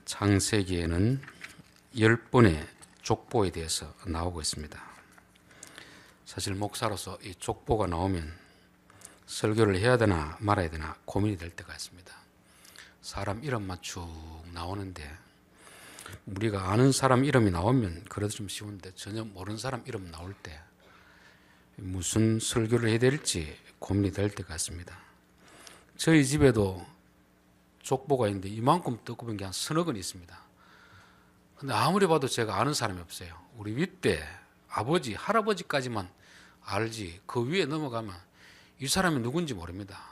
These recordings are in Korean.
창세기에는 10번의 족보에 대해서 나오고 있습니다. 사실 목사로서 이 족보가 나오면 설교를 해야 되나 말아야 되나 고민이 될 때가 있습니다. 사람 이름만 쭉 나오는데 우리가 아는 사람 이름이 나오면 그래도 좀 쉬운데 전혀 모르는 사람 이름 나올 때 무슨 설교를 해야 될지 고민이 될 때가 있습니다. 저희 집에도 족보가 있는데 이만큼 뜨거운 게 한 서너 건 있습니다. 근데 아무리 봐도 제가 아는 사람이 없어요. 우리 윗대 아버지, 할아버지까지만 알지 그 위에 넘어가면 이 사람이 누군지 모릅니다.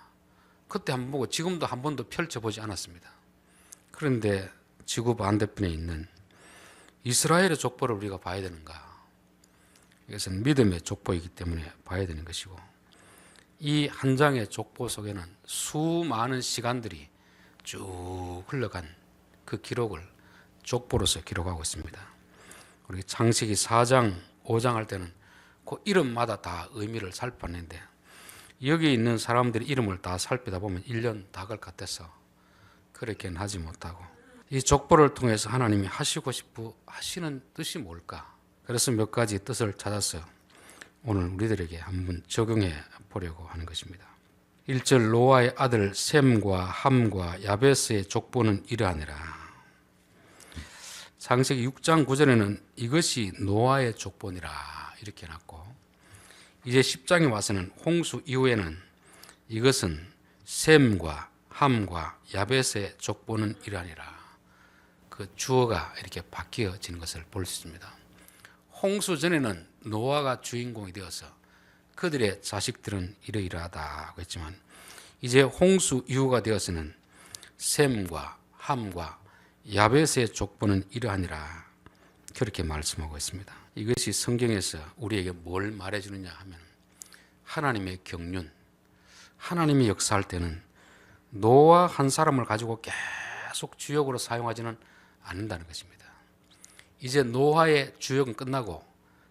그때 한번 보고 지금도 한 번도 펼쳐보지 않았습니다. 그런데 지구 반대편에 있는 이스라엘의 족보를 우리가 봐야 되는가? 이것은 믿음의 족보이기 때문에 봐야 되는 것이고, 이 한 장의 족보 속에는 수많은 시간들이 쭉 흘러간 그 기록을 족보로서 기록하고 있습니다. 우리 창세기 4장, 5장 할 때는 그 이름마다 다 의미를 살펴봤는데 여기 있는 사람들의 이름을 다 살피다 보면 1년 다 갈 것 같아서 그렇게는 하지 못하고, 이 족보를 통해서 하나님이 하시고 싶어 하시는 뜻이 뭘까? 그래서 몇 가지 뜻을 찾아서 오늘 우리들에게 한번 적용해 보려고 하는 것입니다. 1절 노아의 아들 셈과 함과 야베스의 족보는 이러하니라. 창세기 6장 9절에는 이것이 노아의 족보니라 이렇게 해놨고, 이제 10장에 와서는 홍수 이후에는 이것은 셈과 함과 야베스의 족보는 이러하니라. 그 주어가 이렇게 바뀌어지는 것을 볼 수 있습니다. 홍수 전에는 노아가 주인공이 되어서 그들의 자식들은 이러이러하다고 했지만 이제 홍수 이후가 되어서는 셈과 함과 야벳의 족보는 이러하니라 그렇게 말씀하고 있습니다. 이것이 성경에서 우리에게 뭘 말해주느냐 하면 하나님의 경륜, 하나님이 역사할 때는 노아 한 사람을 가지고 계속 주역으로 사용하지는 않는다는 것입니다. 이제 노아의 주역은 끝나고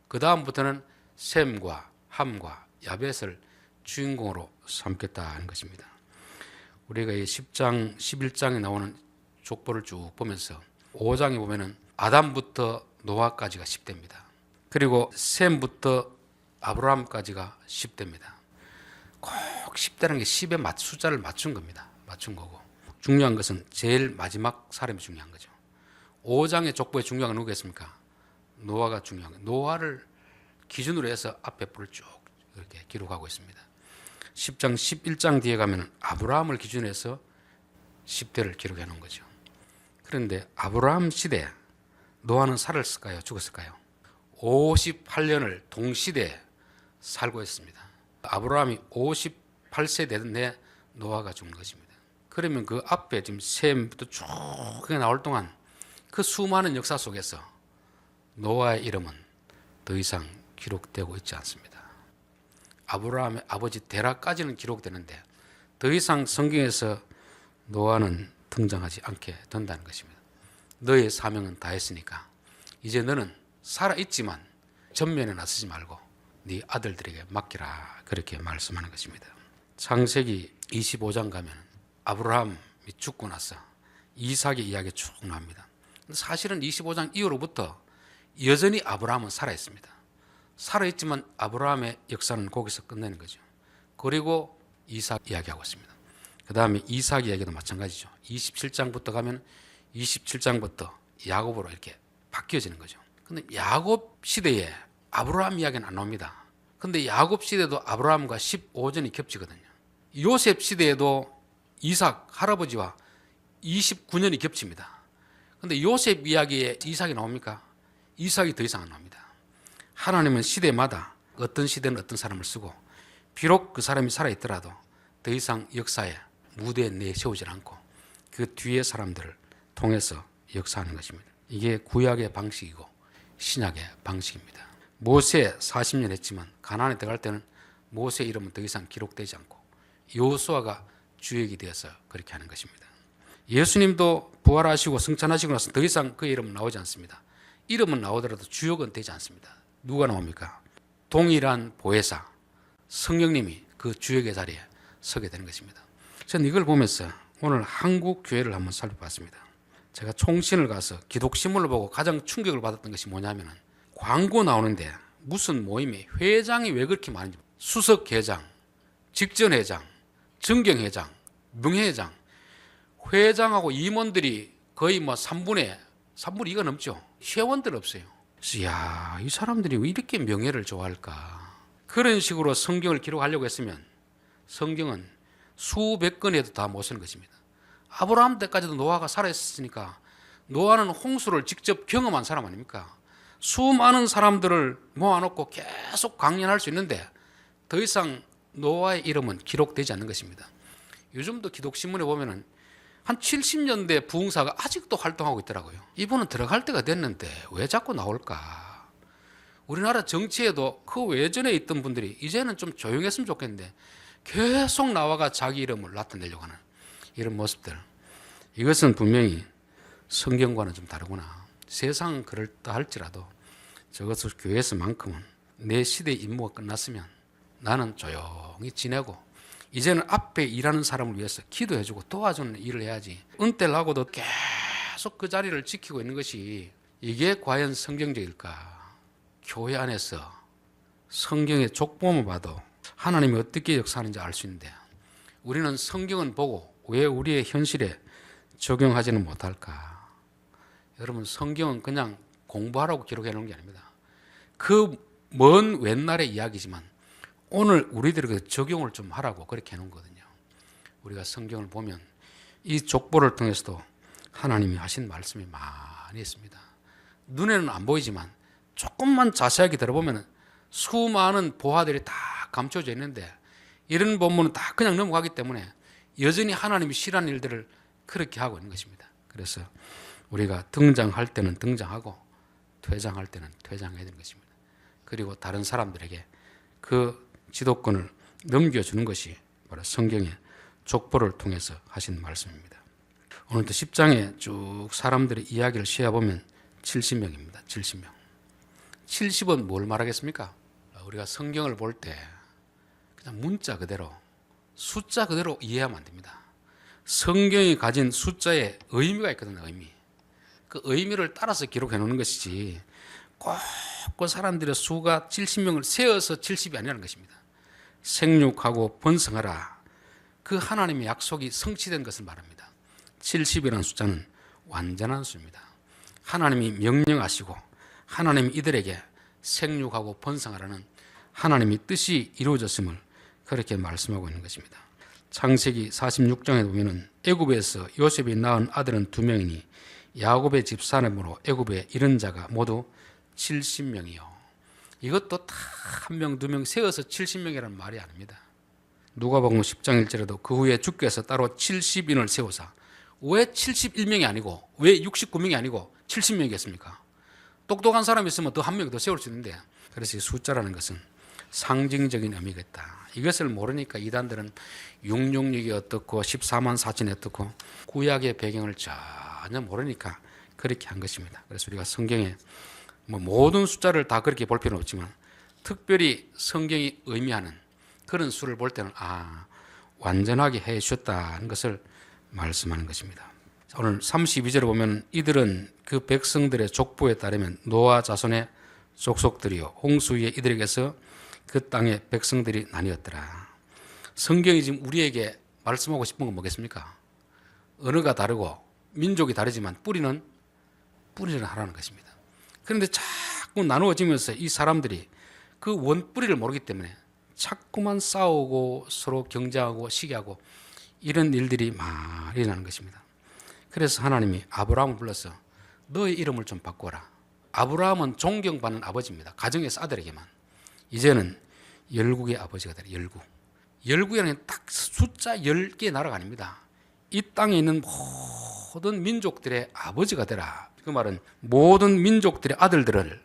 그 다음부터는 셈과 함과 야벳을 주인공으로 삼겠다는 것입니다. 우리가 이 10장, 11장에 나오는 족보를 쭉 보면서 5장에 보면은 아담부터 노아까지가 10대입니다. 그리고 셈부터 아브라함까지가 10대입니다. 꼭 10대라는 게 10의 숫자를 맞춘 겁니다. 맞춘 거고. 중요한 것은 제일 마지막 사람이 중요한 거죠. 5장의 족보의 중요한 건 누구겠습니까? 노아가 중요한 거예요. 노아를 기준으로 해서 앞에 불을 쭉 이렇게 기록하고 있습니다. 10장, 11장 뒤에 가면 아브라함을 기준으로 해서 10대를 기록해 놓은 거죠. 그런데 아브라함 시대 노아는 살았을까요? 죽었을까요? 58년을 동시대에 살고 있습니다. 아브라함이 58세 되던 노아가 죽은 것입니다. 그러면 그 앞에 지금 셈부터 쭉 나올 동안 그 수많은 역사 속에서 노아의 이름은 더 이상 기록되고 있지 않습니다. 아브라함의 아버지 데라까지는 기록되는데 더 이상 성경에서 노아는 등장하지 않게 된다는 것입니다. 너의 사명은 다 했으니까 이제 너는 살아있지만 전면에 나서지 말고 네 아들들에게 맡기라 그렇게 말씀하는 것입니다. 창세기 25장 가면 아브라함이 죽고 나서 이삭의 이야기 쭉 나옵니다. 사실은 25장 이후로부터 여전히 아브라함은 살아있습니다. 살아있지만 아브라함의 역사는 거기서 끝내는 거죠. 그리고 이삭 이야기하고 있습니다. 그 다음에 이삭 이야기도 마찬가지죠. 27장부터 가면 27장부터 야곱으로 이렇게 바뀌어지는 거죠. 근데 야곱 시대에 아브라함 이야기는 안 나옵니다. 근데 야곱 시대도 아브라함과 15전이 겹치거든요. 요셉 시대에도 이삭 할아버지와 29년이 겹칩니다. 근데 요셉 이야기에 이삭이 나옵니까? 이삭이 더 이상 안 나옵니다. 하나님은 시대마다 어떤 시대는 어떤 사람을 쓰고 비록 그 사람이 살아있더라도 더 이상 역사에 무대에 내세우지 않고 그 뒤에 사람들을 통해서 역사하는 것입니다. 이게 구약의 방식이고 신약의 방식입니다. 모세 40년 했지만 가나안에 들어갈 때는 모세 이름은 더 이상 기록되지 않고 여호수아가 주역이 되어서 그렇게 하는 것입니다. 예수님도 부활하시고 승천하시고 나서 더 이상 그 이름은 나오지 않습니다. 이름은 나오더라도 주역은 되지 않습니다. 누가 나옵니까? 동일한 보혜사 성령님이 그 주역의 자리에 서게 되는 것입니다. 저는 이걸 보면서 오늘 한국 교회를 한번 살펴봤습니다. 제가 총신을 가서 기독신문을 보고 가장 충격을 받았던 것이 뭐냐면은 광고 나오는데 무슨 모임에 회장이 왜 그렇게 많은지, 수석회장, 직전회장, 정경회장, 명예회장, 회장하고 임원들이 거의 뭐 3분의 2가 넘죠. 회원들 없어요. 그래서 이야, 이 사람들이 왜 이렇게 명예를 좋아할까? 그런 식으로 성경을 기록하려고 했으면 성경은 수백 건에도 다 못 쓰는 것입니다. 아브라함 때까지도 노아가 살아있었으니까 노아는 홍수를 직접 경험한 사람 아닙니까? 수많은 사람들을 모아놓고 계속 강연할 수 있는데 더 이상 노아의 이름은 기록되지 않는 것입니다. 요즘도 기독신문에 보면은 한 70년대 부흥사가 아직도 활동하고 있더라고요. 이분은 들어갈 때가 됐는데 왜 자꾸 나올까? 우리나라 정치에도 그 외전에 있던 분들이 이제는 좀 조용했으면 좋겠는데 계속 나와가 자기 이름을 나타내려고 하는 이런 모습들, 이것은 분명히 성경과는 좀 다르구나. 세상은 그럴다 할지라도 저것을 교회에서만큼은 내 시대의 임무가 끝났으면 나는 조용히 지내고 이제는 앞에 일하는 사람을 위해서 기도해주고 도와주는 일을 해야지, 은퇴를 하고도 계속 그 자리를 지키고 있는 것이 이게 과연 성경적일까? 교회 안에서 성경의 족보만 봐도 하나님이 어떻게 역사하는지 알 수 있는데 우리는 성경은 보고 왜 우리의 현실에 적용하지는 못할까? 여러분, 성경은 그냥 공부하라고 기록해 놓은 게 아닙니다. 그 먼 옛날의 이야기지만 오늘 우리들이 그 적용을 좀 하라고 그렇게 해놓은 거거든요. 우리가 성경을 보면 이 족보를 통해서도 하나님이 하신 말씀이 많이 있습니다. 눈에는 안 보이지만 조금만 자세하게 들어보면 수많은 보화들이 다 감춰져 있는데 이런 본문은 다 그냥 넘어가기 때문에 여전히 하나님이 싫어하는 일들을 그렇게 하고 있는 것입니다. 그래서 우리가 등장할 때는 등장하고 퇴장할 때는 퇴장해야 되는 것입니다. 그리고 다른 사람들에게 그 지도권을 넘겨주는 것이 바로 성경의 족보를 통해서 하신 말씀입니다. 오늘도 10장에 쭉 사람들의 이야기를 쉬어보면 70명입니다. 70명. 70은 뭘 말하겠습니까? 우리가 성경을 볼 때 그냥 문자 그대로, 숫자 그대로 이해하면 안 됩니다. 성경이 가진 숫자에 의미가 있거든요. 의미. 그 의미를 따라서 기록해 놓는 것이지 꼭 그 사람들의 수가 70명을 세어서 70이 아니라는 것입니다. 생육하고 번성하라, 그 하나님의 약속이 성취된 것을 말합니다. 70이라는 숫자는 완전한 수입니다. 하나님이 명령하시고 하나님이 이들에게 생육하고 번성하라는 하나님의 뜻이 이루어졌음을 그렇게 말씀하고 있는 것입니다. 창세기 46장에 보면 애굽에서 요셉이 낳은 아들은 2명이니 야곱의 집 사람으로 애굽에 이른 자가 모두 70명이요. 이것도 다 1명, 2명 세어서 70명이라는 말이 아닙니다. 누가복음 10장 1절에도 그 후에 주께서 따로 70인을 세우사, 왜 71명이 아니고 왜 69명이 아니고 70명이겠습니까? 똑똑한 사람이 있으면 더 한 명이 더 세울 수 있는데, 그래서 이 숫자라는 것은 상징적인 의미가 있다. 이것을 모르니까 이단들은 666이 어떻고 14만 4천이 어떻고 구약의 배경을 전혀 모르니까 그렇게 한 것입니다. 그래서 우리가 성경에 모든 숫자를 다 그렇게 볼 필요는 없지만 특별히 성경이 의미하는 그런 수를 볼 때는 완전하게 해 주셨다는 것을 말씀하는 것입니다. 오늘 32절에 보면 이들은 그 백성들의 족보에 따르면 노아 자손의 족속들이요 홍수 위에 이들에게서 그 땅의 백성들이 나뉘었더라. 성경이 지금 우리에게 말씀하고 싶은 건 뭐겠습니까? 언어가 다르고 민족이 다르지만 뿌리는 하나는 것입니다. 그런데 자꾸 나누어지면서 이 사람들이 그 원뿌리를 모르기 때문에 자꾸만 싸우고 서로 경쟁하고 시기하고 이런 일들이 많이 일어나는 것입니다. 그래서 하나님이 아브라함을 불러서 너의 이름을 좀 바꿔라. 아브라함은 존경받는 아버지입니다. 가정에서 아들에게만. 이제는 열국의 아버지가 되라. 열국이라는 게 딱 숫자 10개의 나라가 아닙니다. 이 땅에 있는 모든 민족들의 아버지가 되라. 그 말은 모든 민족들의 아들들을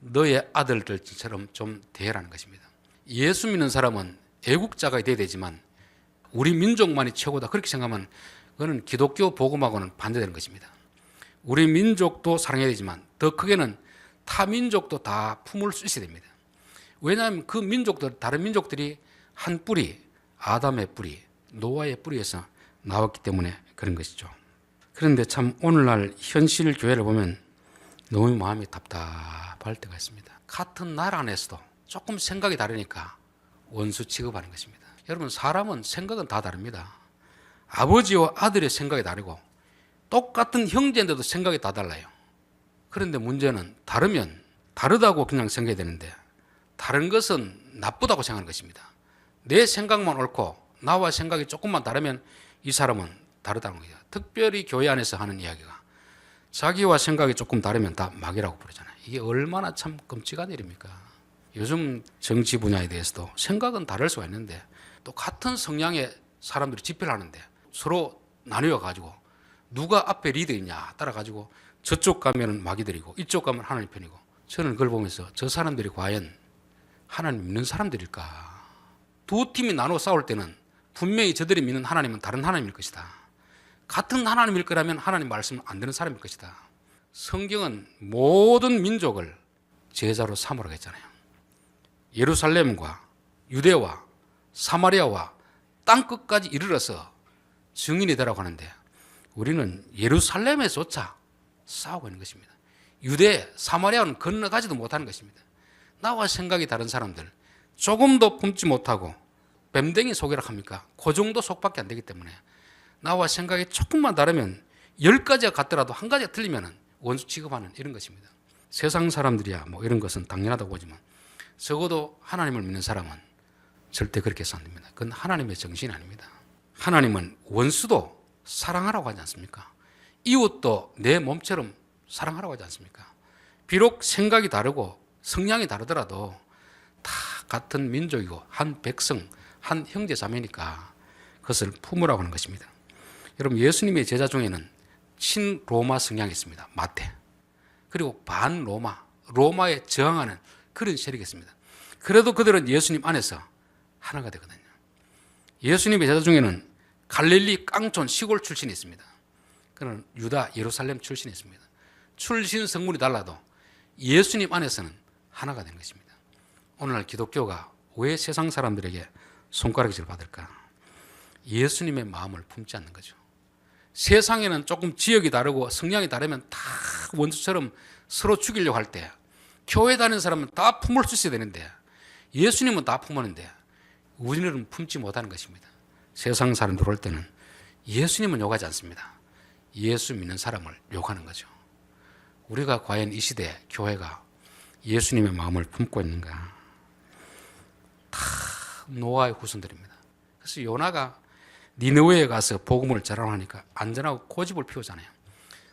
너의 아들들처럼 좀 대하라는 것입니다. 예수 믿는 사람은 애국자가 돼야 되지만 우리 민족만이 최고다 그렇게 생각하면 그거는 기독교 복음하고는 반대되는 것입니다. 우리 민족도 사랑해야 되지만 더 크게는 타 민족도 다 품을 수 있어야 됩니다. 왜냐하면 그 민족들, 다른 민족들이 한 뿌리, 아담의 뿌리, 노아의 뿌리에서 나왔기 때문에 그런 것이죠. 그런데 참 오늘날 현실 교회를 보면 너무 마음이 답답할 때가 있습니다. 같은 나라 안에서도 조금 생각이 다르니까 원수 취급하는 것입니다. 여러분, 사람은 생각은 다 다릅니다. 아버지와 아들의 생각이 다르고 똑같은 형제인데도 생각이 다 달라요. 그런데 문제는 다르면 다르다고 그냥 생각해야 되는데 다른 것은 나쁘다고 생각하는 것입니다. 내 생각만 옳고 나와 생각이 조금만 다르면 이 사람은 다르다는 거예요. 특별히 교회 안에서 하는 이야기가 자기와 생각이 조금 다르면 다 마귀라고 부르잖아요. 이게 얼마나 참 끔찍한 일입니까? 요즘 정치 분야에 대해서도 생각은 다를 수가 있는데 또 같은 성향의 사람들이 집회를 하는데 서로 나뉘어 가지고 누가 앞에 리더이냐 따라 가지고 저쪽 가면은 마귀들이고 이쪽 가면 하나님 편이고, 저는 그걸 보면서 저 사람들이 과연 하나님 믿는 사람들일까? 두 팀이 나눠 싸울 때는 분명히 저들이 믿는 하나님은 다른 하나님일 것이다. 같은 하나님일 거라면 하나님 말씀을 안 듣는 사람일 것이다. 성경은 모든 민족을 제자로 삼으라고 했잖아요. 예루살렘과 유대와 사마리아와 땅끝까지 이르러서 증인이 되라고 하는데 우리는 예루살렘에조차 싸우고 있는 것입니다. 유대, 사마리아는 건너가지도 못하는 것입니다. 나와 생각이 다른 사람들, 조금도 품지 못하고 뱀댕이 속이라 합니까? 그 정도 속밖에 안 되기 때문에 나와 생각이 조금만 다르면 10가지가 같더라도 한 가지가 틀리면 원수 취급하는 이런 것입니다. 세상 사람들이야 뭐 이런 것은 당연하다고 보지만 적어도 하나님을 믿는 사람은 절대 그렇게 해서 안 됩니다. 그건 하나님의 정신이 아닙니다. 하나님은 원수도 사랑하라고 하지 않습니까? 이웃도 내 몸처럼 사랑하라고 하지 않습니까? 비록 생각이 다르고 성향이 다르더라도 다 같은 민족이고 한 백성, 한 형제 자매니까 그것을 품으라고 하는 것입니다. 여러분, 예수님의 제자 중에는 친로마 성향이 있습니다. 마태. 그리고 반로마, 로마에 저항하는 그런 세력이 있습니다. 그래도 그들은 예수님 안에서 하나가 되거든요. 예수님의 제자 중에는 갈릴리 깡촌 시골 출신이 있습니다. 그는 유다 예루살렘 출신이 있습니다. 출신 성분이 달라도 예수님 안에서는 하나가 된 것입니다. 오늘날 기독교가 왜 세상 사람들에게 손가락질을 받을까? 예수님의 마음을 품지 않는 거죠. 세상에는 조금 지역이 다르고 성향이 다르면 다 원수처럼 서로 죽이려고 할 때 교회 다니는 사람은 다 품을 수 있어야 되는데 예수님은 다 품었는데 우리는 품지 못하는 것입니다. 세상 사람들 올 때는 예수님은 욕하지 않습니다. 예수 믿는 사람을 욕하는 거죠. 우리가 과연 이 시대 교회가 예수님의 마음을 품고 있는가? 다 노아의 후손들입니다. 그래서 요나가 니느웨에 가서 복음을 전하니까 안전하고 고집을 피우잖아요.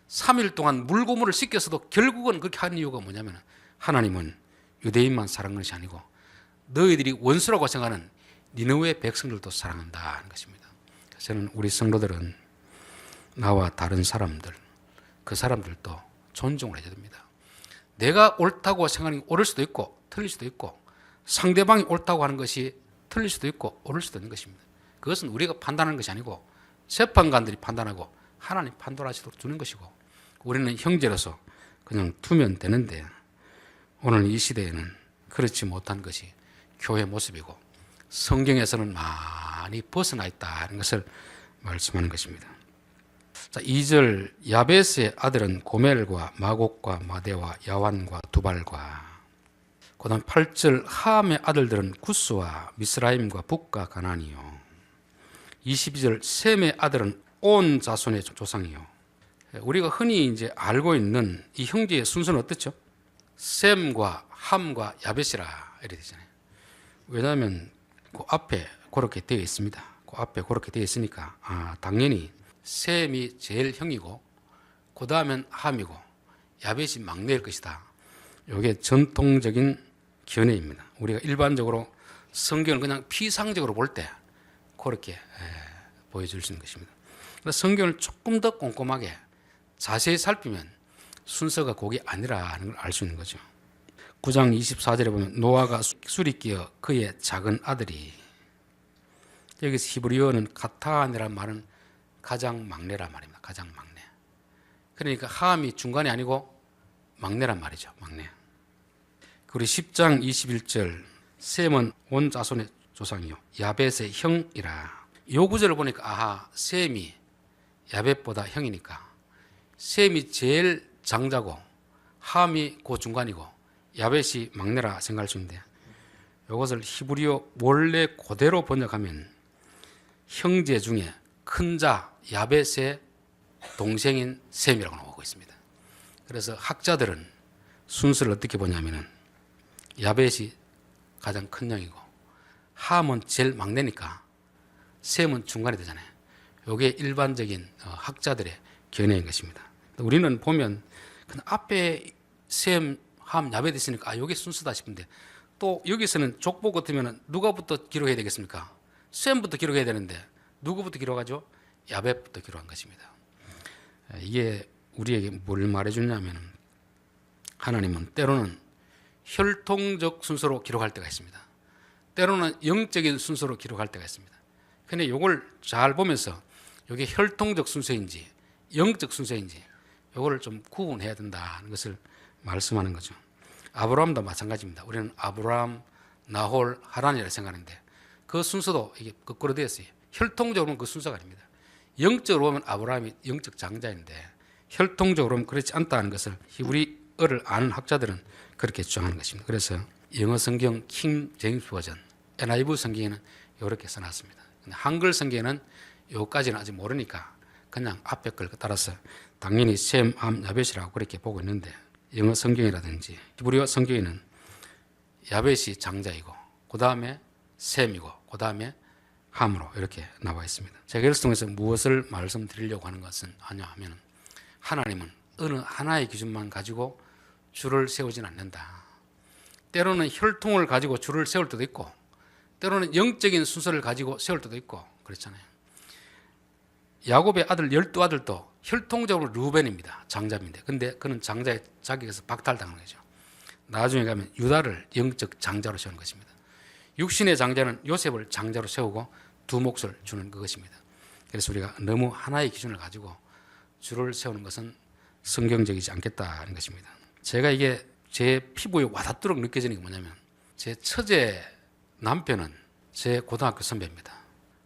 3일 동안 물고물을 씻겨서도 결국은 그렇게 하는 이유가 뭐냐면 하나님은 유대인만 사랑하는 것이 아니고 너희들이 원수라고 생각하는 니느웨 백성들도 사랑한다는 것입니다. 저는 우리 성도들은 나와 다른 사람들, 그 사람들도 존중을 해야 됩니다. 내가 옳다고 생각하는 게 옳을 수도 있고 틀릴 수도 있고 상대방이 옳다고 하는 것이 틀릴 수도 있고 옳을 수도 있는 것입니다. 그것은 우리가 판단하는 것이 아니고 재판관들이 판단하고 하나님 판단하시도록 주는 것이고 우리는 형제로서 그냥 두면 되는데 오늘 이 시대에는 그렇지 못한 것이 교회 모습이고 성경에서는 많이 벗어나 있다는 것을 말씀하는 것입니다. 자, 2절 야베스의 아들은 고멜과 마곡과 마대와 야완과 두발과, 그 다음 8절 하암의 아들들은 구스와 미스라임과 북과 가나니요. 22절 셈의 아들은 온 자손의 조상이요. 우리가 흔히 이제 알고 있는 이 형제의 순서는 어떻죠? 셈과 함과 야벳이라 이렇게 되잖아요. 왜냐하면 그 앞에 그렇게 되어 있습니다. 그 앞에 그렇게 되어 있으니까 당연히 셈이 제일 형이고 그 다음엔 함이고 야벳이 막내일 것이다. 이게 전통적인 견해입니다. 우리가 일반적으로 성경을 그냥 피상적으로 볼 때 그렇게 보여줄 수 있는 것입니다. 성경을 조금 더 꼼꼼하게 자세히 살피면 순서가 그게 아니라는 걸 알 수 있는 거죠. 9장 24절에 보면 노아가 술이 끼어 그의 작은 아들이, 여기서 히브리어는 카타안이라는 말은 가장 막내란 말입니다. 가장 막내. 그러니까 하함이 중간이 아니고 막내란 말이죠. 막내. 그리고 10장 21절 셈은 온 자손의 조상이요 야벳의 형이라. 요 구절을 보니까 셈이 야벳보다 형이니까 셈이 제일 장자고 함이 그 중간이고 야벳이 막내라 생각할 수 있는데, 이것을 히브리어 원래 그대로 번역하면 형제 중에 큰 자 야벳의 동생인 셈이라고 나오고 있습니다. 그래서 학자들은 순서를 어떻게 보냐면은 야벳이 가장 큰 형이고 함은 제일 막내니까 셈은 중간이 되잖아요. 이게 일반적인 학자들의 견해인 것입니다. 우리는 보면 앞에 셈, 함, 야벳 있으니까 이게 순서다 싶은데, 또 여기서는 족보 같으면 누가부터 기록해야 되겠습니까? 셈부터 기록해야 되는데 누구부터 기록하죠? 야벳부터 기록한 것입니다. 이게 우리에게 뭘 말해주냐면, 하나님은 때로는 혈통적 순서로 기록할 때가 있습니다. 때로는 영적인 순서로 기록할 때가 있습니다. 근데 이걸 잘 보면서 이게 혈통적 순서인지 영적 순서인지 이거를 좀 구분해야 된다는 것을 말씀하는 거죠. 아브라함도 마찬가지입니다. 우리는 아브라함, 나홀, 하란이라 생각하는데 그 순서도 이게 거꾸로 되어 있어요. 혈통적으로는 그 순서가 아닙니다. 영적으로 보면 아브라함이 영적 장자인데 혈통적으로는 그렇지 않다는 것을 히브리어를 아는 학자들은 그렇게 주장하는 것입니다. 그래서 영어 성경 킹 제임스 버전, NIV 성경에는 이렇게 써놨습니다. 한글 성경에는 여기까지는 아직 모르니까 그냥 앞에 걸 따라서 당연히 셈, 함, 야벳이라고 그렇게 보고 있는데, 영어 성경이라든지 히브리어 성경에는 야벳이 장자이고 그 다음에 셈이고 그 다음에 함으로 이렇게 나와 있습니다. 제가 이것을 통해서 무엇을 말씀드리려고 하는 것은 하냐면, 하나님은 어느 하나의 기준만 가지고 줄을 세우지는 않는다. 때로는 혈통을 가지고 줄을 세울 때도 있고 때로는 영적인 순서를 가지고 세울 때도 있고 그렇잖아요. 야곱의 아들 12아들도 혈통적으로 르우벤입니다. 장자입니다. 근데 그는 장자의 자격에서 박탈당한 거죠. 나중에 가면 유다를 영적 장자로 세우는 것입니다. 육신의 장자는 요셉을 장자로 세우고 두 몫을 주는 그것입니다. 그래서 우리가 너무 하나의 기준을 가지고 줄을 세우는 것은 성경적이지 않겠다는 것입니다. 제가 이게 제 피부에 와닿도록 느껴지는 게 뭐냐면, 제 처제 남편은 제 고등학교 선배입니다.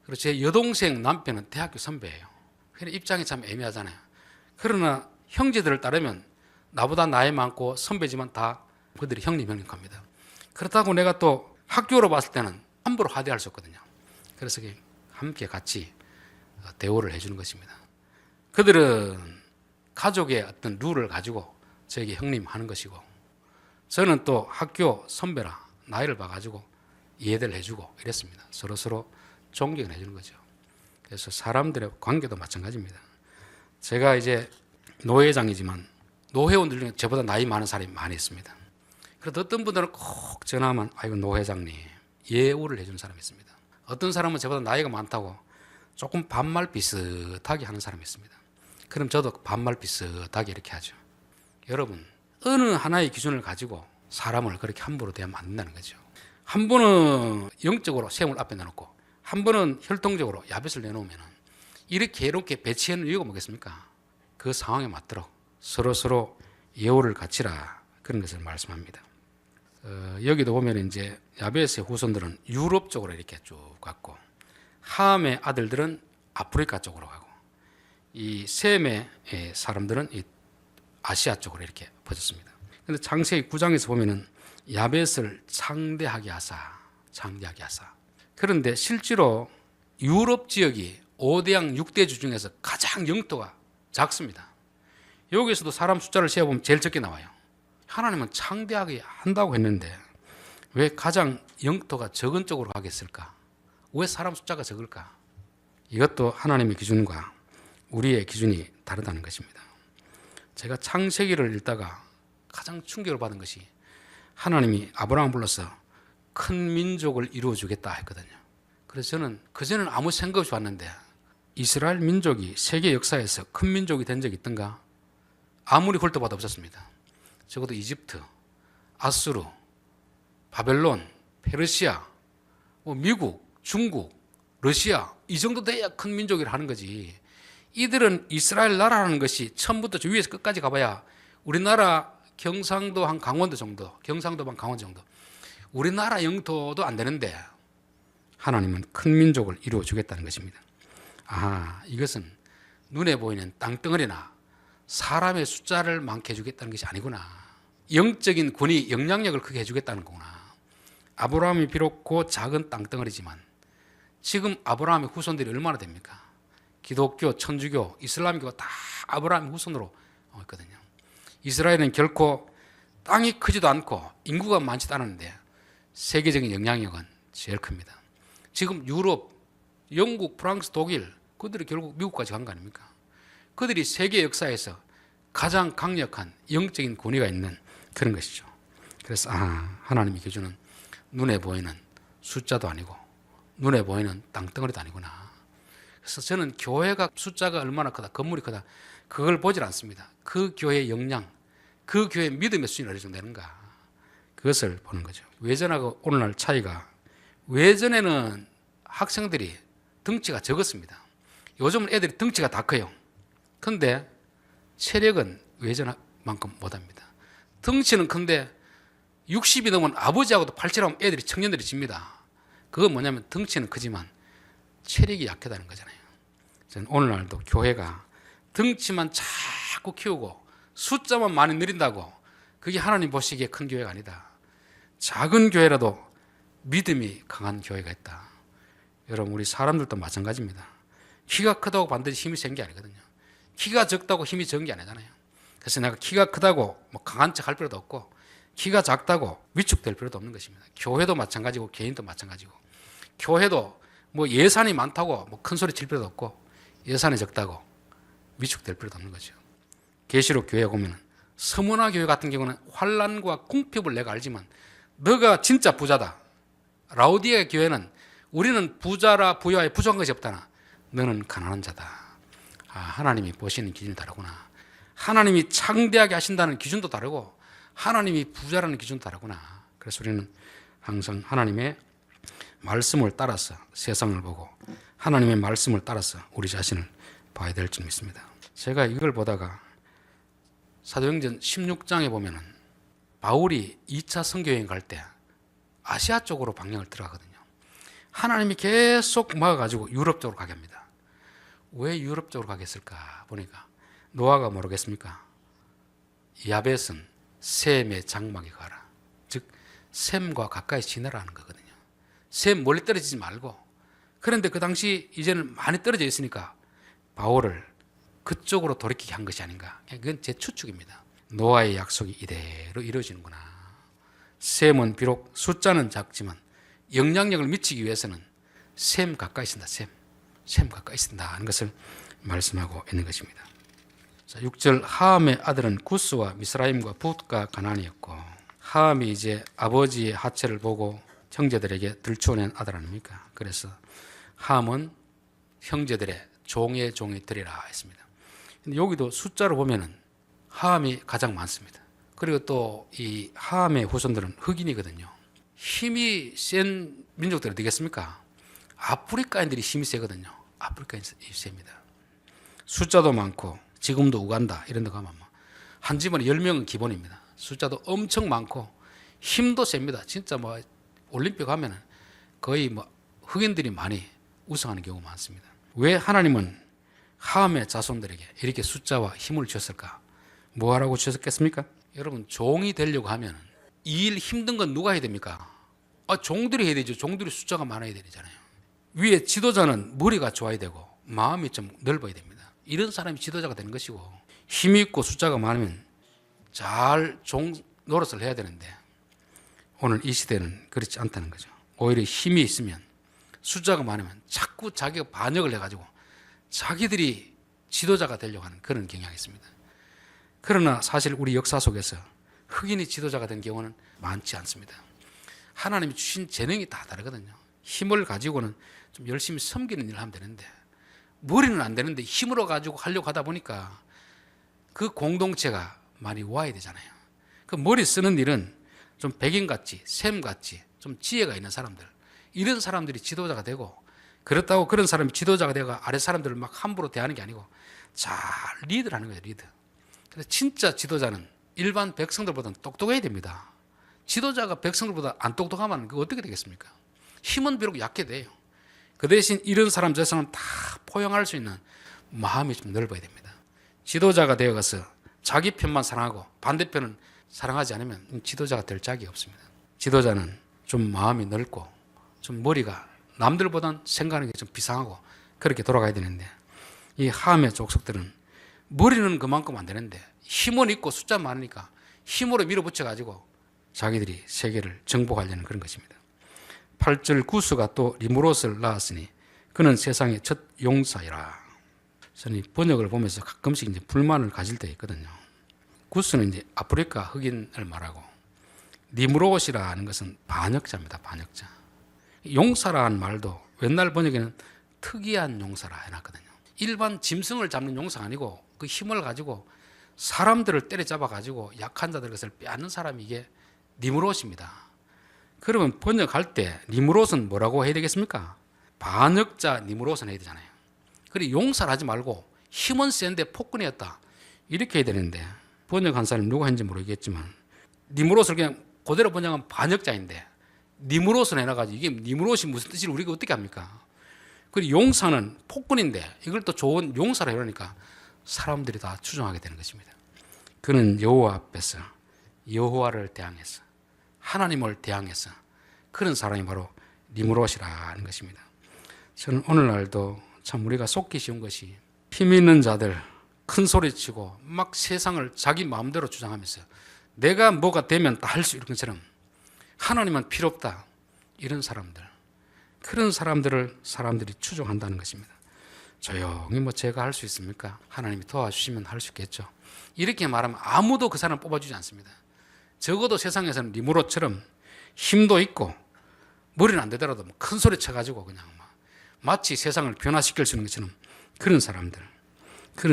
그리고 제 여동생 남편은 대학교 선배예요. 그러니까 입장이 참 애매하잖아요. 그러나 형제들을 따르면 나보다 나이 많고 선배지만 다 그들이 형님 겁니다. 그렇다고 내가 또 학교로 봤을 때는 함부로 하대할 수 없거든요. 그래서 함께 같이 대우를 해주는 것입니다. 그들은 가족의 어떤 룰을 가지고 저에게 형님 하는 것이고, 저는 또 학교 선배라 나이를 봐가지고 이해를 해주고 이랬습니다. 서로 존경을 해주는 거죠. 그래서 사람들의 관계도 마찬가지입니다. 제가 이제 노회장이지만 노회원들 중에 저보다 나이 많은 사람이 많이 있습니다. 그래도 어떤 분들은 꼭 전화하면 아이고 노회장님 예우를 해주는 사람이 있습니다. 어떤 사람은 저보다 나이가 많다고 조금 반말 비슷하게 하는 사람이 있습니다. 그럼 저도 반말 비슷하게 이렇게 하죠. 여러분, 어느 하나의 기준을 가지고 사람을 그렇게 함부로 대하면 안 된다는 거죠. 한 분은 영적으로 셈을 앞에 내놓고 한 분은 혈통적으로 야벳을 내놓으면 이렇게 배치하는 이유가 뭐겠습니까? 그 상황에 맞도록 서로 예우를 갖추라, 그런 것을 말씀합니다. 여기도 보면 이제 야벳의 후손들은 유럽 쪽으로 이렇게 쭉 갔고, 함의 아들들은 아프리카 쪽으로 가고, 이 셈의 사람들은 이 아시아 쪽으로 이렇게 퍼졌습니다. 그런데 창세기 9장에서 보면은 야벳을 창대하게 하사. 그런데 실제로 유럽 지역이 5대양 6대주 중에서 가장 영토가 작습니다. 여기서도 사람 숫자를 세어보면 제일 적게 나와요. 하나님은 창대하게 한다고 했는데 왜 가장 영토가 적은 쪽으로 가겠을까? 왜 사람 숫자가 적을까? 이것도 하나님의 기준과 우리의 기준이 다르다는 것입니다. 제가 창세기를 읽다가 가장 충격을 받은 것이, 하나님이 아브라함을 불러서 큰 민족을 이루어주겠다 했거든요. 그래서 저는 그전에는 아무 생각 없이 봤는데, 이스라엘 민족이 세계 역사에서 큰 민족이 된 적이 있던가? 아무리 훑어봐도 없었습니다. 적어도 이집트, 아수르, 바벨론, 페르시아, 미국, 중국, 러시아, 이 정도 돼야 큰 민족이라 하는 거지. 이들은 이스라엘 나라라는 것이 처음부터 저 위에서 끝까지 가봐야 우리나라 경상도 한 강원도 정도, 경상도 한 강원도 정도, 우리나라 영토도 안 되는데 하나님은 큰 민족을 이루어 주겠다는 것입니다. 이것은 눈에 보이는 땅덩어리나 사람의 숫자를 많게 해주겠다는 것이 아니구나. 영적인 권위, 영향력을 크게 해주겠다는 거구나. 아브라함이 비록 그 작은 땅덩어리지만 지금 아브라함의 후손들이 얼마나 됩니까? 기독교, 천주교, 이슬람교가 다 아브라함의 후손으로 있거든요. 이스라엘은 결코 땅이 크지도 않고 인구가 많지도 않은데 세계적인 영향력은 제일 큽니다. 지금 유럽, 영국, 프랑스, 독일 그들이 결국 미국까지 간 거 아닙니까? 그들이 세계 역사에서 가장 강력한 영적인 권위가 있는 그런 것이죠. 그래서 하나님의 기준은 눈에 보이는 숫자도 아니고 눈에 보이는 땅덩어리도 아니구나. 그래서 저는 교회가 숫자가 얼마나 크다, 건물이 크다 그걸 보질 않습니다. 그 교회의 역량, 그 교회의 믿음의 수준이 어느 정도 되는가 그것을 보는 거죠. 외전하고 오늘날 차이가 외전에는 학생들이 덩치가 적었습니다. 요즘은 애들이 덩치가 다 커요. 그런데 체력은 외전만큼 못합니다. 덩치는 큰데 60이 넘은 아버지하고도 팔찌하면 애들이 청년들이 집니다. 그건 뭐냐면 덩치는 크지만 체력이 약하다는 거잖아요. 저는 오늘날도 교회가 덩치만 자꾸 키우고 숫자만 많이 늘린다고 그게 하나님 보시기에 큰 교회가 아니다. 작은 교회라도 믿음이 강한 교회가 있다. 여러분 우리 사람들도 마찬가지입니다. 키가 크다고 반드시 힘이 센 게 아니거든요. 키가 적다고 힘이 적은 게 아니잖아요. 그래서 내가 키가 크다고 뭐 강한 척 할 필요도 없고 키가 작다고 위축될 필요도 없는 것입니다. 교회도 마찬가지고 개인도 마찬가지고 교회도 뭐 예산이 많다고 뭐 큰 소리 칠 필요도 없고 예산이 적다고 위축될 필요도 없는 거죠. 계시록 교회 보면 서문화 교회 같은 경우는 환란과 궁핍을 내가 알지만 너가 진짜 부자다. 라우디아 교회는 우리는 부자라 부여에 부족한 것이 없다나 너는 가난한 자다. 하나님이 보시는 기준이 다르구나. 하나님이 창대하게 하신다는 기준도 다르고 하나님이 부자라는 기준도 다르구나. 그래서 우리는 항상 하나님의 말씀을 따라서 세상을 보고 하나님의 말씀을 따라서 우리 자신을 봐야 될 줄 믿습니다. 제가 이걸 보다가 사도행전 16장에 보면은 바울이 2차 선교여행 갈 때 아시아 쪽으로 방향을 들어가거든요. 하나님이 계속 막아가지고 유럽 쪽으로 가게 합니다. 왜 유럽 쪽으로 가겠을까 보니까 노아가 모르겠습니까? 야벳은 셈의 장막에 가라. 즉 셈과 가까이 지내라는 거거든요. 셈 멀리 떨어지지 말고. 그런데 그 당시 이제는 많이 떨어져 있으니까 바울을 그쪽으로 돌이키게 한 것이 아닌가. 그건 제 추측입니다. 노아의 약속이 이대로 이루어지는구나. 셈은 비록 숫자는 작지만 영향력을 미치기 위해서는 셈 가까이 있다. 셈 가까이 있다 하는 것을 말씀하고 있는 것입니다. 자, 6절 하암의 아들은 구스와 미스라임과 붓과 가나안이었고 하암이 이제 아버지의 하체를 보고 형제들에게 들추어낸 아들 아닙니까? 그래서 하암은 형제들의 종의 종이 되리라 했습니다. 근데 여기도 숫자로 보면은 하암이 가장 많습니다. 그리고 또 이 하암의 후손들은 흑인이거든요. 힘이 센 민족들이 되겠습니까? 아프리카인들이 힘이 세거든요. 아프리카인들이 셉니다. 숫자도 많고 지금도 우간다 이런 데 가면 한 집안에 10명은 기본입니다. 숫자도 엄청 많고 힘도 셉니다. 진짜 뭐 올림픽 하면은 거의 뭐 흑인들이 많이 우승하는 경우가 많습니다. 왜 하나님은 하암의 자손들에게 이렇게 숫자와 힘을 주셨을까? 뭐 하라고 주셨겠습니까? 여러분 종이 되려고 하면 이 일 힘든 건 누가 해야 됩니까? 종들이 해야 되죠. 종들이 숫자가 많아야 되잖아요. 위에 지도자는 머리가 좋아야 되고 마음이 좀 넓어야 됩니다. 이런 사람이 지도자가 되는 것이고 힘이 있고 숫자가 많으면 잘 종 노릇을 해야 되는데 오늘 이 시대는 그렇지 않다는 거죠. 오히려 힘이 있으면 숫자가 많으면 자꾸 자기가 반역을 해가지고 자기들이 지도자가 되려고 하는 그런 경향이 있습니다. 그러나 사실 우리 역사 속에서 흑인이 지도자가 된 경우는 많지 않습니다. 하나님이 주신 재능이 다 다르거든요. 힘을 가지고는 좀 열심히 섬기는 일을 하면 되는데 머리는 안 되는데 힘으로 가지고 하려고 하다 보니까 그 공동체가 많이 와야 되잖아요. 그 머리 쓰는 일은 좀 백인같이 셈같이 좀 지혜가 있는 사람들 이런 사람들이 지도자가 되고 그렇다고 그런 사람이 지도자가 되고 아래 사람들을 막 함부로 대하는 게 아니고 잘 리드를 하는 거예요. 리드. 그래서 진짜 지도자는 일반 백성들보다는 똑똑해야 됩니다. 지도자가 백성들보다 안 똑똑하면 그거 어떻게 되겠습니까? 힘은 비록 약해 돼요. 그 대신 이런 사람 저 사람 다 포용할 수 있는 마음이 좀 넓어야 됩니다. 지도자가 되어가서 자기 편만 사랑하고 반대편은 사랑하지 않으면 지도자가 될 짝이 없습니다. 지도자는 좀 마음이 넓고 좀 머리가 남들보단 생각하는 게 좀 비상하고 그렇게 돌아가야 되는데, 이 함의 족속들은 머리는 그만큼 안 되는데 힘은 있고 숫자 많으니까 힘으로 밀어붙여 가지고 자기들이 세계를 정복하려는 그런 것입니다. 8절 구스가 또 리무롯을 낳았으니 그는 세상의 첫 용사이라. 저는 이 번역을 보면서 가끔씩 이제 불만을 가질 때 있거든요. 구스는 이제 아프리카 흑인을 말하고, 리무롯이라는 것은 반역자입니다. 반역자. 용사라는 말도 옛날 번역에는 특이한 용사라 해놨거든요. 일반 짐승을 잡는 용사가 아니고 그 힘을 가지고 사람들을 때려잡아 가지고 약한 자들 것을 빼앗는 사람이 이게 리무롯입니다. 그러면 번역할 때 리무롯은 뭐라고 해야 되겠습니까? 반역자 리무롯은 해야 되잖아요. 그리고 용사를 하지 말고 힘은 센데 폭군이었다 이렇게 해야 되는데, 번역한 사람이 누가 했는지 모르겠지만 리무롯을 그냥 그대로 번역하면 반역자인데 리무롯을 해놔가지고 이게 리무롯이 무슨 뜻인지 우리가 어떻게 합니까? 그리고 용사는 폭군인데 이걸 또 좋은 용사로 해놓으니까 사람들이 다 추종하게 되는 것입니다. 그는 여호와 앞에서 여호와를 대항해서 하나님을 대항해서 그런 사람이 바로 리무롯이라는 것입니다. 저는 오늘날도 참 우리가 속기 쉬운 것이, 힘 있는 자들 큰 소리치고 막 세상을 자기 마음대로 주장하면서 내가 뭐가 되면 다 할 수 있는 것처럼 하나님은 필요 없다 이런 사람들, 그런 사람들을 사람들이 추종한다는 것입니다. 조용히 뭐 제가 할 수 있습니까? 하나님이 도와주시면 할 수 있겠죠. 이렇게 말하면 아무도 그 사람 뽑아주지 않습니다. 적어도 세상에서는 리무롯처럼 힘도 있고 머리는 안 되더라도 큰 소리 쳐가지고 그냥 막 마치 세상을 변화시킬 수 있는 것처럼 그런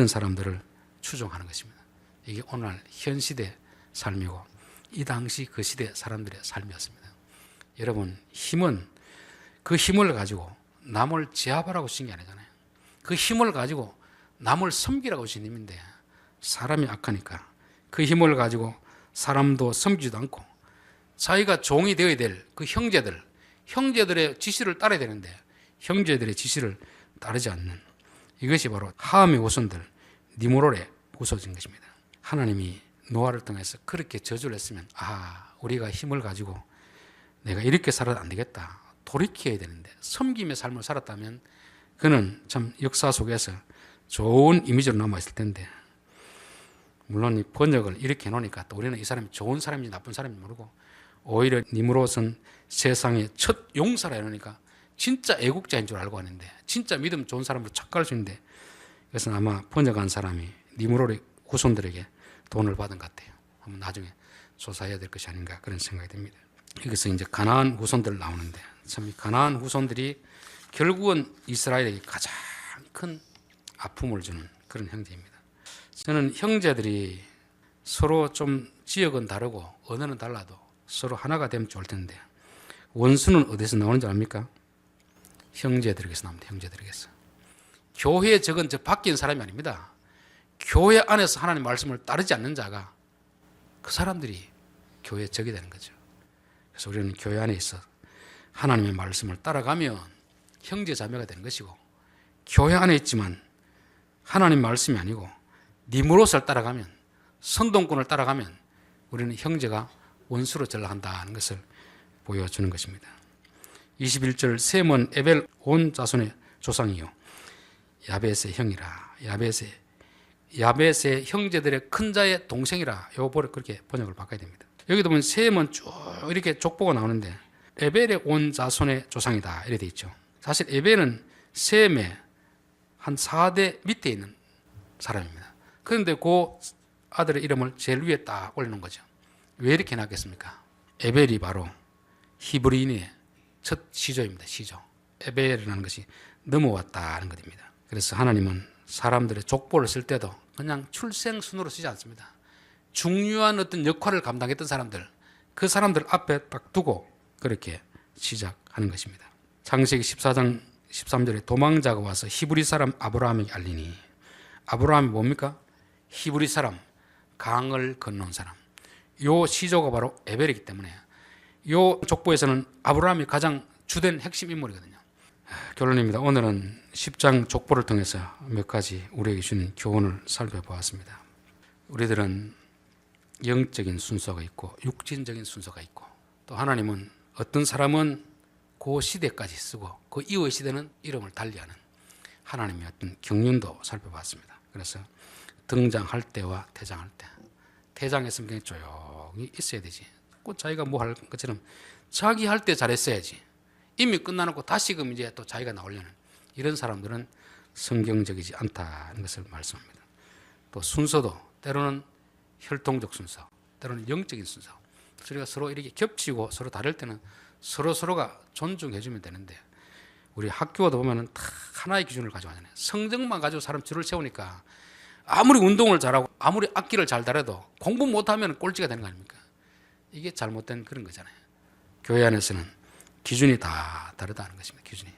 사람들을 추종하는 것입니다. 이게 오늘 현 시대 삶이고 이 당시 그 시대 사람들의 삶이었습니다. 여러분, 힘은 그 힘을 가지고 남을 제압하라고 주신 게 아니잖아요. 그 힘을 가지고 남을 섬기라고 주신 힘인데, 사람이 악하니까 그 힘을 가지고 사람도 섬기지도 않고 자기가 종이 되어야 될 그 형제들의 지시를 따라야 되는데 형제들의 지시를 따르지 않는, 이것이 바로 함의 후손들 리무롯의 후손인 것입니다. 하나님이 노아를 통해서 그렇게 저주를 했으면, 우리가 힘을 가지고 내가 이렇게 살아도 안 되겠다, 돌이켜야 되는데 섬김의 삶을 살았다면 그는 참 역사 속에서 좋은 이미지로 남아있을 텐데, 물론 이 번역을 이렇게 해놓으니까 또 우리는 이 사람이 좋은 사람인지 나쁜 사람인지 모르고, 오히려 니무롯은 세상의 첫 용사라 해놓으니까 진짜 애국자인 줄 알고 하는데, 진짜 믿음 좋은 사람으로 착각할 수 있는데, 그래서 아마 번역한 사람이 니무롯의 후손들에게 돈을 받은 것 같아요. 한번 나중에 조사해야 될 것이 아닌가 그런 생각이 듭니다. 여기서 이제 가나안 후손들 나오는데, 참 이 가나안 후손들이 결국은 이스라엘에게 가장 큰 아픔을 주는 그런 형제입니다. 저는 형제들이 서로 좀 지역은 다르고 언어는 달라도 서로 하나가 되면 좋을 텐데, 원수는 어디서 나오는지 압니까? 형제들에게서 나옵니다. 형제들에게서. 교회에 적은 저 바뀐 사람이 아닙니다. 교회 안에서 하나님 말씀을 따르지 않는 자가, 그 사람들이 교회에 적이 되는 거죠. 그래서 우리는 교회 안에 있어 하나님의 말씀을 따라가면 형제 자매가 되는 것이고, 교회 안에 있지만 하나님 말씀이 아니고 니무롯을 따라가면, 선동꾼을 따라가면 우리는 형제가 원수로 전락한다는 것을 보여주는 것입니다. 21절, 셈은 에벨 온 자손의 조상이요 야벳의 형이라. 야벳의 형제들의 큰 자의 동생이라. 요거를 그렇게 번역을 바꿔야 됩니다. 여기도 보면 셈은 쭉 이렇게 족보가 나오는데 에벨의 온 자손의 조상이다 이렇게 돼 있죠. 사실 에벨은 셈의 한 4대 밑에 있는 사람입니다. 그런데 그 아들의 이름을 제일 위에 딱 올려놓은 거죠. 왜 이렇게 해놨겠습니까? 에벨이 바로 히브리인의 첫 시조입니다. 시조. 에벨이라는 것이 넘어왔다는 것입니다. 그래서 하나님은 사람들의 족보를 쓸 때도 그냥 출생순으로 쓰지 않습니다. 중요한 어떤 역할을 감당했던 사람들, 그 사람들 앞에 딱 두고 그렇게 시작하는 것입니다. 창세기 14장 13절에 도망자가 와서 히브리 사람 아브라함에게 알리니, 아브라함이 뭡니까? 히브리 사람, 강을 건너온 사람. 요 시조가 바로 에벨이기 때문에 요 족보에서는 아브라함이 가장 주된 핵심 인물이거든요. 결론입니다. 오늘은 10장 족보를 통해서 몇 가지 우리에게 주는 교훈을 살펴보았습니다. 우리들은 영적인 순서가 있고 육신적인 순서가 있고, 또 하나님은 어떤 사람은 그 시대까지 쓰고 그 이후의 시대는 이름을 달리하는 하나님의 어떤 경륜도 살펴봤습니다. 그래서 등장할 때와 퇴장할 때, 퇴장했으면 그냥 조용히 있어야 되지. 꼭 자기가 뭐 할 것처럼 자기 할 때 잘했어야지. 이미 끝나놓고 다시금 이제 또 자기가 나오려는 이런 사람들은 성경적이지 않다는 것을 말씀합니다. 또 순서도 때로는 혈통적 순서, 때로는 영적인 순서. 우리가 서로 이렇게 겹치고 서로 다를 때는 서로가 존중해주면 되는데, 우리 학교도 보면은 다 하나의 기준을 가지고 하잖아요. 성적만 가지고 사람 줄을 세우니까 아무리 운동을 잘하고 아무리 악기를 잘 다뤄도 공부 못하면 꼴찌가 되는 거 아닙니까? 이게 잘못된 그런 거잖아요. 교회 안에서는 기준이 다 다르다는 것입니다. 기준이.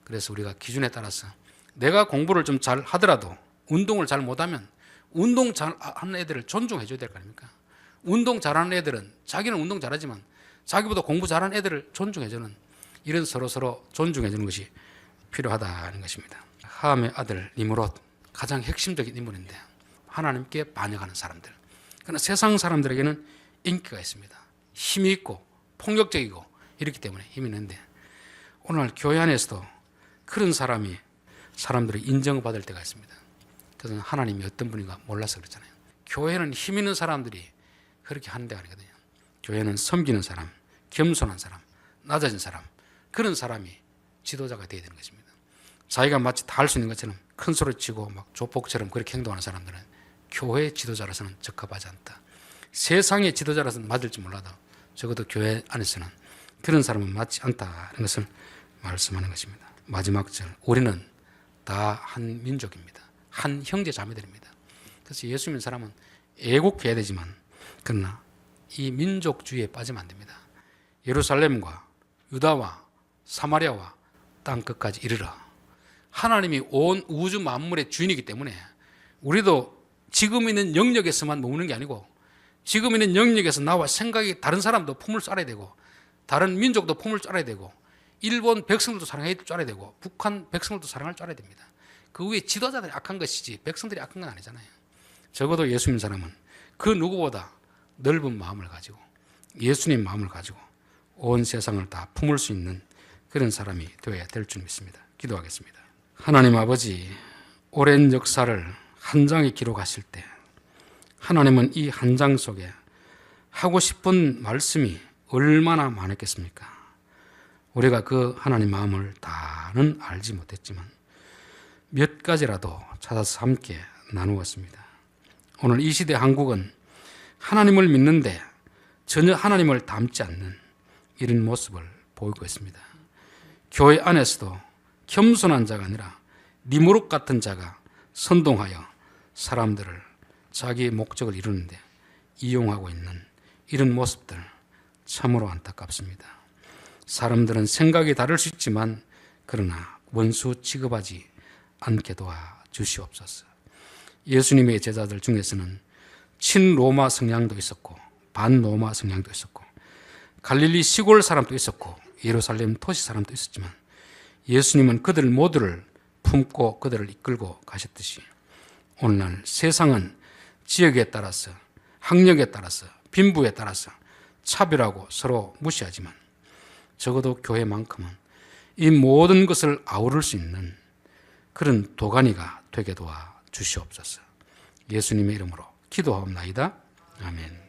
그래서 우리가 기준에 따라서 내가 공부를 좀 잘 하더라도 운동을 잘 못하면 운동 잘하는 애들을 존중해 줘야 될 거 아닙니까? 운동 잘하는 애들은 자기는 운동 잘하지만 자기보다 공부 잘하는 애들을 존중해 주는, 이런 서로 존중해 주는 것이 필요하다는 것입니다. 함의 아들 니므롯, 가장 핵심적인 인물인데 하나님께 반역하는 사람들. 그러나 세상 사람들에게는 인기가 있습니다. 힘이 있고 폭력적이고 이렇기 때문에 힘이 있는데, 오늘 교회 안에서도 그런 사람들이 인정받을 때가 있습니다. 그것은 하나님이 어떤 분인가 몰라서 그렇잖아요. 교회는 힘 있는 사람들이 그렇게 하는 데가 아니거든요. 교회는 섬기는 사람, 겸손한 사람, 낮아진 사람, 그런 사람이 지도자가 되어야 되는 것입니다. 자기가 마치 다 할 수 있는 것처럼 큰 소리 치고 막 조폭처럼 그렇게 행동하는 사람들은 교회 지도자로서는 적합하지 않다. 세상의 지도자로서는 맞을지 몰라도 적어도 교회 안에서는 그런 사람은 맞지 않다는 것을 말씀하는 것입니다. 마지막 절, 우리는 다 한 민족입니다. 한 형제 자매들입니다. 그래서 예수 믿는 사람은 애국해야 되지만, 그러나 이 민족주의에 빠지면 안 됩니다. 예루살렘과 유다와 사마리아와 땅 끝까지 이르러, 하나님이 온 우주 만물의 주인이기 때문에 우리도 지금 있는 영역에서만 머무는 게 아니고 지금 있는 영역에서 나와 생각이 다른 사람도 품을 줄 알아야 되고, 다른 민족도 품을 줄 알아야 되고, 일본 백성들도 사랑할 줄 알아야 되고, 북한 백성들도 사랑할 줄 알아야 됩니다. 그 위에 지도자들이 악한 것이지 백성들이 악한 건 아니잖아요. 적어도 예수 믿는 사람은 그 누구보다 넓은 마음을 가지고 예수님 마음을 가지고 온 세상을 다 품을 수 있는 그런 사람이 되어야 될 줄 믿습니다. 기도하겠습니다. 하나님 아버지, 오랜 역사를 한 장에 기록하실 때 하나님은 이 한 장 속에 하고 싶은 말씀이 얼마나 많았겠습니까? 우리가 그 하나님 마음을 다는 알지 못했지만 몇 가지라도 찾아서 함께 나누었습니다. 오늘 이 시대 한국은 하나님을 믿는데 전혀 하나님을 닮지 않는 이런 모습을 보이고 있습니다. 교회 안에서도 겸손한 자가 아니라 니무롯 같은 자가 선동하여 사람들을 자기의 목적을 이루는데 이용하고 있는 이런 모습들, 참으로 안타깝습니다. 사람들은 생각이 다를 수 있지만 그러나 원수 취급하지 않게 도와 주시옵소서. 예수님의 제자들 중에서는 친로마 성향도 있었고 반로마 성향도 있었고 갈릴리 시골 사람도 있었고 예루살렘 도시 사람도 있었지만 예수님은 그들 모두를 품고 그들을 이끌고 가셨듯이 오늘날 세상은 지역에 따라서, 학력에 따라서, 빈부에 따라서 차별하고 서로 무시하지만 적어도 교회만큼은 이 모든 것을 아우를 수 있는 그런 도가니가 되게 도와 주시옵소서. 예수님의 이름으로 기도하옵나이다. 아멘.